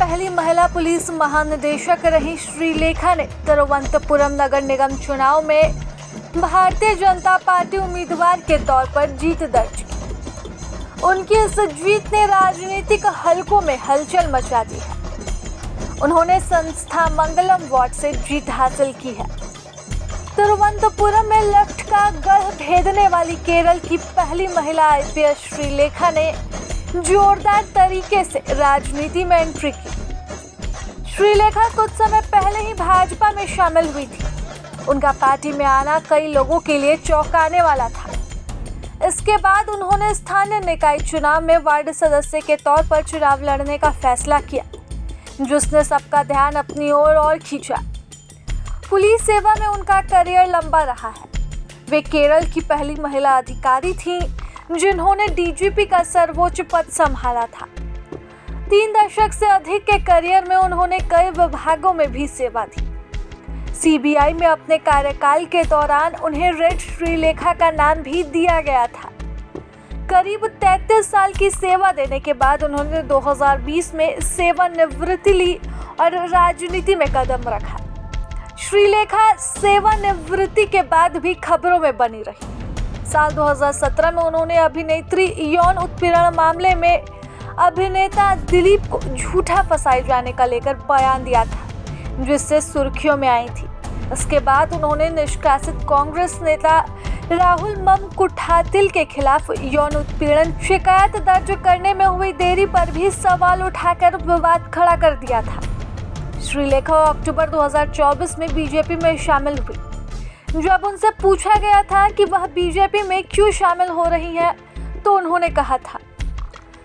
पहली महिला पुलिस महानिदेशक रही श्रीलेखा ने तिरुवनंतपुरम नगर निगम चुनाव में भारतीय जनता पार्टी उम्मीदवार के तौर पर जीत दर्ज की। उनकी इस जीत ने राजनीतिक हलकों में हलचल मचा दी है। उन्होंने संस्था मंगलम वार्ड से जीत हासिल की है। तिरुवनंतपुरम में लेफ्ट का गढ़ भेदने वाली केरल की पहली महिला आईपीएस श्रीलेखा ने जोरदार तरीके से राजनीति में एंट्री की। श्रीलेखा कुछ समय पहले ही भाजपा में शामिल हुई थी। उनका पार्टी में आना कई लोगों के लिए चौंकाने वाला था। इसके बाद उन्होंने स्थानीय निकाय चुनाव में वार्ड सदस्य के तौर पर चुनाव लड़ने का फैसला किया, जिसने सबका ध्यान अपनी ओर और खींचा। पुलिस सेवा में उनका करियर लंबा रहा है। वे केरल की पहली महिला अधिकारी थीं, जिन्होंने डीजीपी का सर्वोच्च पद संभाला था। 3 दशक से अधिक के करियर में उन्होंने कई विभागों में भी सेवा दी। सीबीआई में अपने कार्यकाल के दौरान उन्हें रेड श्रीलेखा का नाम भी दिया गया था। करीब 33 साल की सेवा देने के बाद उन्होंने 2020 में सेवानिवृत्ति ली और राजनीति में कदम रखा। श्रीलेखा सेवानिवृत्ति के बाद भी खबरों में बनी रही। साल 2017 में उन्होंने अभिनेत्री यौन उत्पीड़न मामले में अभिनेता दिलीप को झूठा फंसाए जाने का लेकर बयान दिया था, जिससे सुर्खियों में आई थी। इसके बाद उन्होंने निष्कासित कांग्रेस नेता राहुल ममकुठातिल के खिलाफ यौन उत्पीड़न शिकायत दर्ज करने में हुई देरी पर भी सवाल उठाकर विवाद खड़ा कर दिया था। श्रीलेखा अक्टूबर 2024 में बीजेपी में शामिल हुई। जब उनसे पूछा गया था कि वह बीजेपी में क्यों शामिल हो रही हैं, तो उन्होंने कहा था,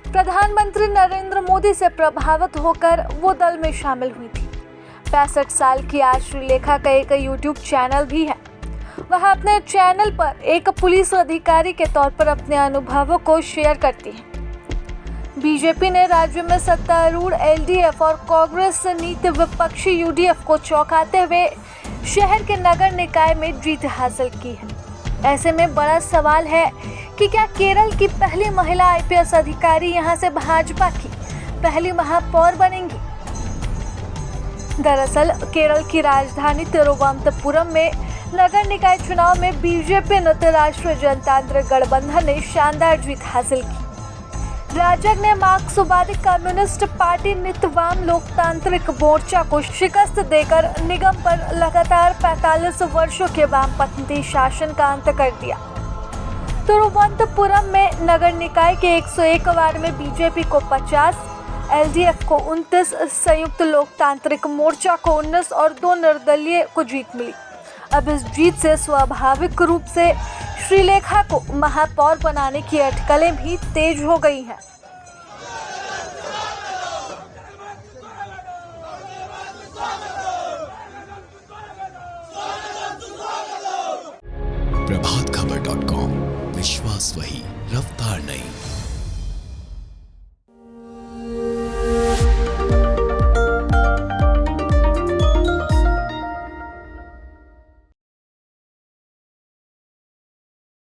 प्रधानमंत्री नरेंद्र मोदी से प्रभावित होकर वो दल में शामिल हुई थी। 65 साल की आज श्रीलेखा का एक यूट्यूब चैनल भी है। वह अपने चैनल पर एक पुलिस अधिकारी के तौर पर अपने अनुभवों को शेयर करती हैं। बीजेपी ने राज्य में सत्तारूढ़ एलडीएफ और कांग्रेस नीति विपक्षी यूडीएफ को चौंकाते हुए शहर के नगर निकाय में जीत हासिल की है। ऐसे में बड़ा सवाल है कि क्या केरल की पहली महिला आईपीएस अधिकारी यहां से भाजपा की पहली महापौर बनेंगी? दरअसल केरल की राजधानी तिरुवनंतपुरम में नगर निकाय चुनाव में बीजेपी ने राष्ट्रीय जनतांत्रिक गठबंधन ने शानदार जीत हासिल की। राजग ने मार्क्सवादी कम्युनिस्ट पार्टी नितवाम लोकतांत्रिक मोर्चा को शिकस्त देकर निगम पर लगातार 45 वर्षों के वामपंथी शासन का अंत कर दिया। तिरुवनंतपुरम में नगर निकाय के 101 वार्ड में बीजेपी को 50, एलडीएफ को 29, संयुक्त लोकतांत्रिक मोर्चा को 19 और 2 निर्दलीय को जीत मिली। अब इस जीत से स्वाभाविक रूप से श्रीलेखा को महापौर बनाने की अटकलें भी तेज हो गई हैं। प्रभातखबर.com, विश्वास वही, रफ्तार नहीं।